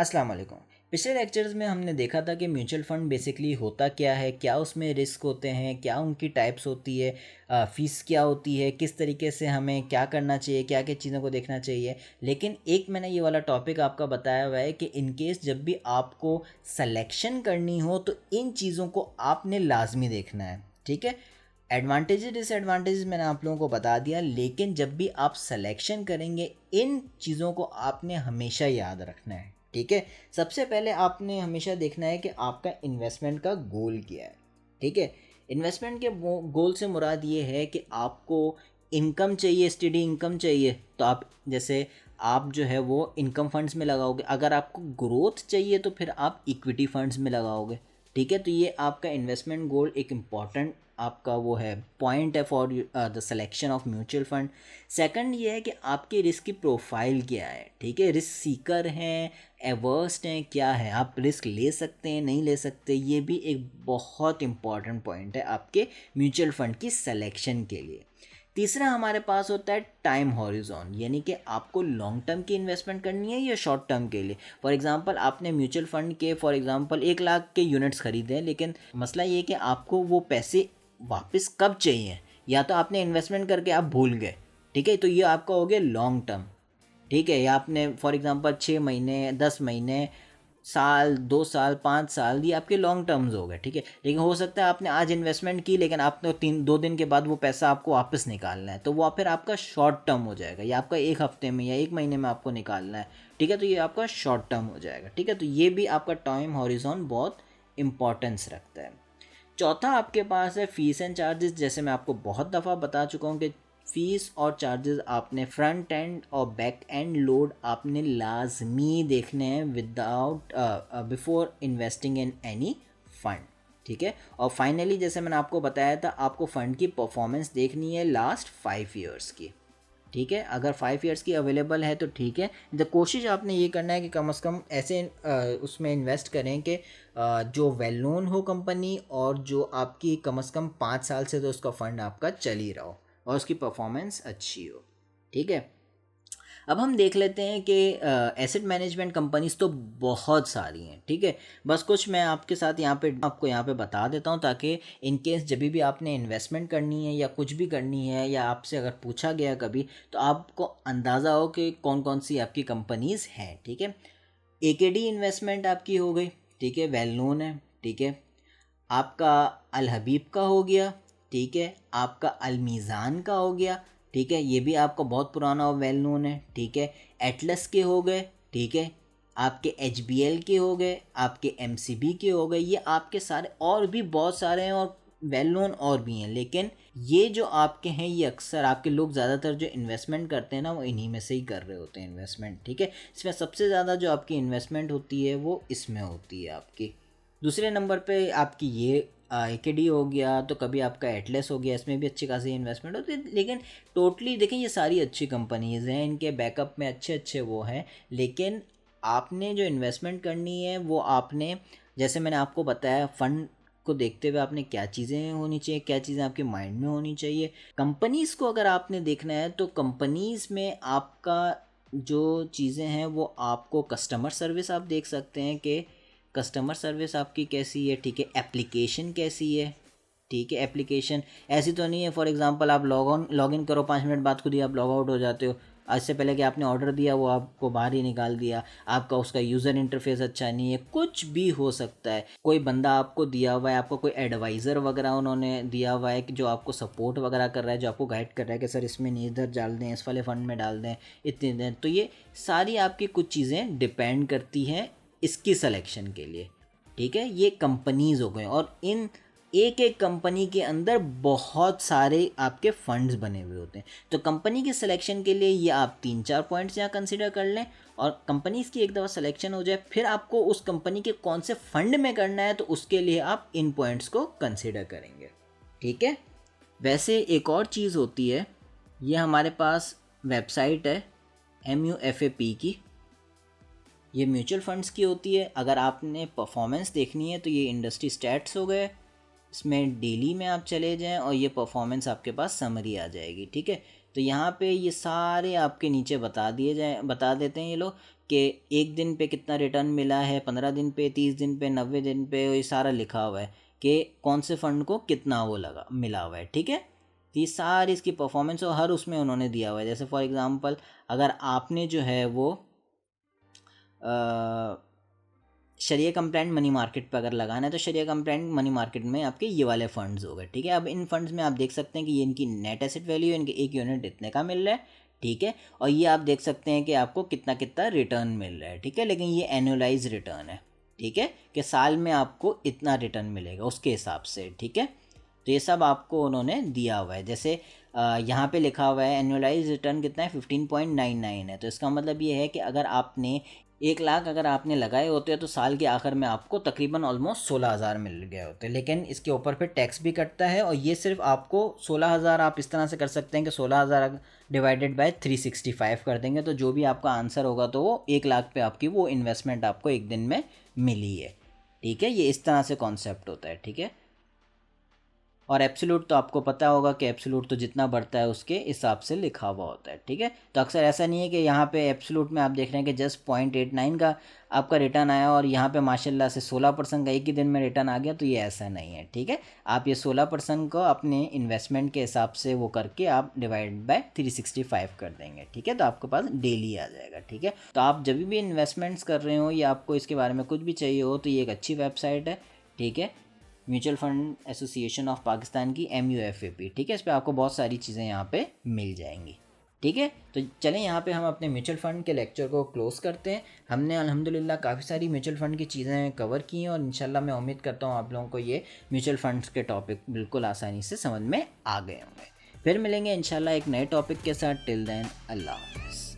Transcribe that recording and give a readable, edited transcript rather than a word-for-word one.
अस्सलाम वालेकुम। पिछले लेक्चर्स में हमने देखा था कि म्यूचुअल फ़ंड बेसिकली होता क्या है, क्या उसमें रिस्क होते हैं, क्या उनकी टाइप्स होती है, फ़ीस क्या होती है, किस तरीके से हमें क्या करना चाहिए, क्या-क्या चीज़ों को देखना चाहिए। लेकिन एक मैंने ये वाला टॉपिक आपका बताया हुआ है कि इन केस जब भी आपको सिलेक्शन करनी हो तो इन चीज़ों को आपने लाज़मी देखना है, ठीक है? एडवांटेजेस डिसएडवांटेजेस मैंने आप लोगों को बता दिया, लेकिन जब भी आप सिलेक्शन करेंगे इन चीज़ों को आपने हमेशा याद रखना है, ठीक है। सबसे पहले आपने हमेशा देखना है कि आपका इन्वेस्टमेंट का गोल क्या है, ठीक है। इन्वेस्टमेंट के गोल से मुराद ये है कि आपको इनकम चाहिए, स्टडी इनकम चाहिए, तो आप जैसे आप जो है वो इनकम फंड्स में लगाओगे। अगर आपको ग्रोथ चाहिए तो फिर आप इक्विटी फंड्स में लगाओगे, ठीक है। तो ये आपका इन्वेस्टमेंट गोल एक इम्पॉर्टेंट आपका वो है पॉइंट है for the selection of mutual fund. Second ये है कि आपकी रिस्क की प्रोफाइल क्या है, ठीक है। रिस्क सीकर हैं, एवर्स्ट हैं, क्या है, आप रिस्क ले सकते हैं, नहीं ले सकते, ये भी एक बहुत इंपॉर्टेंट पॉइंट है आपके म्यूचुअल फंड की सिलेक्शन के लिए। तीसरा हमारे पास होता है टाइम हॉरिजॉन, यानी कि आपको लॉन्ग टर्म की इन्वेस्टमेंट करनी है या शॉर्ट टर्म के लिए। फॉर एग्जांपल आपने म्यूचुअल फंड के फॉर एग्जांपल 1 लाख के यूनिट्स खरीदे हैं, लेकिन मसला ये है कि आपको वो पैसे वापस कब चाहिए, या तो आपने इन्वेस्टमेंट करके आप भूल गए, ठीक है, तो ये आपका हो गया लॉन्ग टर्म, ठीक है। या आपने फॉर एग्जांपल 6 महीने, 10 महीने, साल, 2 साल, 5 साल, ये आपके लॉन्ग टर्म्स हो गए, ठीक है। लेकिन हो सकता है आपने आज इन्वेस्टमेंट की, लेकिन आपने 2 दिन के बाद वो पैसा आपको वापस निकालना है, तो वो फिर आपका शॉर्ट टर्म हो जाएगा, या आपका 1 हफ्ते में या 1 महीने में आपको निकालना है, ठीक है। तो ये आपका शॉर्ट टर्म हो जाएगा, ठीक है। तो ये भी आपका टाइम हॉरिजॉन बहुत इंपॉर्टेंस रखता है। चौथा आपके पास है फीस एंड चार्जेस। जैसे मैं आपको बहुत दफ़ा बता चुका हूँ कि फीस और चार्जेस आपने फ्रंट एंड और बैक एंड लोड आपने लाजमी देखने हैं without before investing in any fund, ठीक है। और फाइनली जैसे मैंने आपको बताया था, आपको फ़ंड की परफॉर्मेंस देखनी है लास्ट 5 ईयर्स की, ठीक है। अगर 5 ईयर्स की अवेलेबल है तो ठीक है। द कोशिश आपने ये करना है कि कम से कम ऐसे उसमें इन्वेस्ट करें कि जो वेल नोन हो कंपनी, और जो आपकी कम से कम 5 साल से तो उसका फ़ंड आपका चल ही रहा हो और उसकी परफॉर्मेंस अच्छी हो, ठीक है। अब हम देख लेते हैं कि एसेट मैनेजमेंट कंपनीज तो बहुत सारी हैं, ठीक है। बस कुछ मैं आपके साथ आपको यहाँ पे बता देता हूँ, ताकि इन केस जब भी आपने इन्वेस्टमेंट करनी है या कुछ भी करनी है, या आपसे अगर पूछा गया कभी, तो आपको अंदाज़ा हो कि कौन कौन सी आपकी कंपनीज़ हैं, ठीक है। एकेडी इन्वेस्टमेंट आपकी हो गई, ठीक है, वेल नोन है, ठीक है। आपका अल हबीब का हो गया, ठीक है। आपका अल मीज़ान का हो गया, ठीक है, ये भी आपका बहुत पुराना और वेल नोन है, ठीक है। एटलस के हो गए, ठीक है। आपके एच बी एल के हो गए, आपके एम सी बी के हो गए, ये आपके सारे और भी बहुत सारे हैं और वेल नोन और भी हैं। लेकिन ये जो आपके हैं, ये अक्सर आपके लोग ज़्यादातर जो इन्वेस्टमेंट करते हैं ना, वो इन्हीं में से ही कर रहे होते हैं इन्वेस्टमेंट, ठीक है। इसमें सबसे ज़्यादा जो आपकी इन्वेस्टमेंट होती है वो इसमें होती है आपकी। दूसरे नंबर पे आपकी ये एकेडी हो गया, तो कभी आपका एटलस हो गया, इसमें भी अच्छी खासी इन्वेस्टमेंट होती है। लेकिन टोटली देखें, ये सारी अच्छी कंपनीज़ हैं, इनके बैकअप में अच्छे अच्छे वो हैं। लेकिन आपने जो इन्वेस्टमेंट करनी है वो आपने, जैसे मैंने आपको बताया, फ़ंड को देखते हुए आपने क्या चीज़ें होनी चाहिए, क्या चीज़ें आपके माइंड में होनी चाहिए। कंपनीज़ को अगर आपने देखना है तो कंपनीज़ में आपका जो चीज़ें हैं वो आपको कस्टमर सर्विस आप देख सकते हैं कि कस्टमर सर्विस आपकी कैसी है, ठीक है। एप्लीकेशन कैसी है, ठीक है। एप्लीकेशन ऐसी तो नहीं है फॉर एग्जांपल आप लॉग इन करो, 5 मिनट बाद खुद ही आप लॉग आउट हो जाते हो। इससे पहले कि आपने ऑर्डर दिया वो आपको बाहर ही निकाल दिया। आपका उसका यूज़र इंटरफेस अच्छा नहीं है, कुछ भी हो सकता है। कोई बंदा आपको दिया हुआ है, आपको कोई एडवाइज़र वगैरह उन्होंने दिया हुआ है कि जो आपको सपोर्ट वगैरह कर रहा है, जो आपको गाइड कर रहा है कि सर इसमें नहीं, इधर डाल दें, इस वाले फ़ंड में डाल दें, इतने दें। तो ये सारी आपकी कुछ चीज़ें डिपेंड करती हैं इसकी सिलेक्शन के लिए, ठीक है। ये कंपनीज़ हो गए, और इन एक एक कंपनी के अंदर बहुत सारे आपके फंड्स बने हुए होते हैं। तो कंपनी की सिलेक्शन के लिए ये आप 3-4 पॉइंट्स यहाँ कंसिडर कर लें, और कंपनीज़ की एक दफ़ा सिलेक्शन हो जाए, फिर आपको उस कंपनी के कौन से फंड में करना है, तो उसके लिए आप इन पॉइंट्स को कंसिडर करेंगे, ठीक है। वैसे एक और चीज़ होती है, ये हमारे पास वेबसाइट है MUFAP की, ये म्यूचुअल फंड्स की होती है। अगर आपने परफॉर्मेंस देखनी है तो ये इंडस्ट्री स्टैट्स हो गए, इसमें डेली में आप चले जाएं और ये परफॉर्मेंस आपके पास समरी आ जाएगी, ठीक है। तो यहाँ पे ये सारे आपके नीचे बता देते हैं ये लोग कि एक दिन पे कितना रिटर्न मिला है, 15 दिन पे, 30 दिन पे, 90 दिन पे, ये सारा लिखा हुआ है कि कौन से फ़ंड को कितना वो मिला हुआ है। ठीक है, तो ये सारी इसकी परफॉर्मेंस और हर उसमें उन्होंने दिया हुआ है। जैसे फॉर एग्ज़ाम्पल अगर आपने जो है वो शरिया कंप्लाइंट मनी मार्केट पर अगर लगाना है तो शरिया कंप्लाइंट मनी मार्केट में आपके ये वाले फंड्स हो गए। ठीक है, अब इन फंड्स में आप देख सकते हैं कि ये इनकी नेट एसेट वैल्यू, इनके एक यूनिट इतने का मिल रहा है। ठीक है, और ये आप देख सकते हैं कि आपको कितना कितना रिटर्न मिल रहा है। ठीक है, लेकिन ये एनुअलाइज रिटर्न है। ठीक है, कि साल में आपको इतना रिटर्न मिलेगा उसके हिसाब से। ठीक है, तो ये सब आपको उन्होंने दिया हुआ है। जैसे यहाँ पे लिखा हुआ है एनुअलाइज रिटर्न कितना है, 15.99 है। तो इसका मतलब ये है कि अगर आपने 1 लाख अगर आपने लगाए होते हैं तो साल के आखिर में आपको तकरीबन ऑलमोस्ट 16,000 मिल गए होते हैं। लेकिन इसके ऊपर फिर टैक्स भी कटता है, और ये सिर्फ आपको 16,000 आप इस तरह से कर सकते हैं कि 16,000 डिवाइडेड बाय 365 कर देंगे, तो जो भी आपका आंसर होगा तो वो 1 लाख पे आपकी वो इन्वेस्टमेंट आपको एक दिन में मिली है। ठीक है, ये इस तरह से कॉन्सेप्ट होता है। ठीक है, और एब्सोल्यूट तो आपको पता होगा कि एब्सोल्यूट तो जितना बढ़ता है उसके हिसाब से लिखा हुआ होता है। ठीक है, तो अक्सर ऐसा नहीं है कि यहाँ पे एब्सोल्यूट में आप देख रहे हैं कि जस्ट 0.89 का आपका रिटर्न आया और यहाँ पे माशाल्लाह से 16% का एक ही दिन में रिटर्न आ गया, तो ये ऐसा नहीं है। ठीक है, आप ये 16% को अपने इन्वेस्टमेंट के हिसाब से वो करके आप डिवाइड बाय 365 कर देंगे। ठीक है, तो आपके पास डेली आ जाएगा। ठीक है, तो आप जब भी इन्वेस्टमेंट्स कर रहे हो या आपको इसके बारे में कुछ भी चाहिए हो तो ये एक अच्छी वेबसाइट है। ठीक है, mutual fund association of Pakistan की MUFAP। ठीक है, इस पर आपको बहुत सारी चीज़ें यहाँ पे मिल जाएंगी। ठीक है, तो चलें यहाँ पे हम अपने म्यूचुअल फ़ंड के लेक्चर को क्लोज करते हैं। हमने अल्हम्दुलिल्लाह काफ़ी सारी म्यूचुअल फ़ंड की चीज़ें कवर की हैं, और इंशाल्लाह मैं उम्मीद करता हूँ आप लोगों को ये म्यूचुअल फंड्स के टॉपिक बिल्कुल आसानी से समझ में आ गए होंगे। फिर मिलेंगे इंशाल्लाह एक नए टॉपिक के साथ। टिल देन, अल्लाह हाफ़िज़।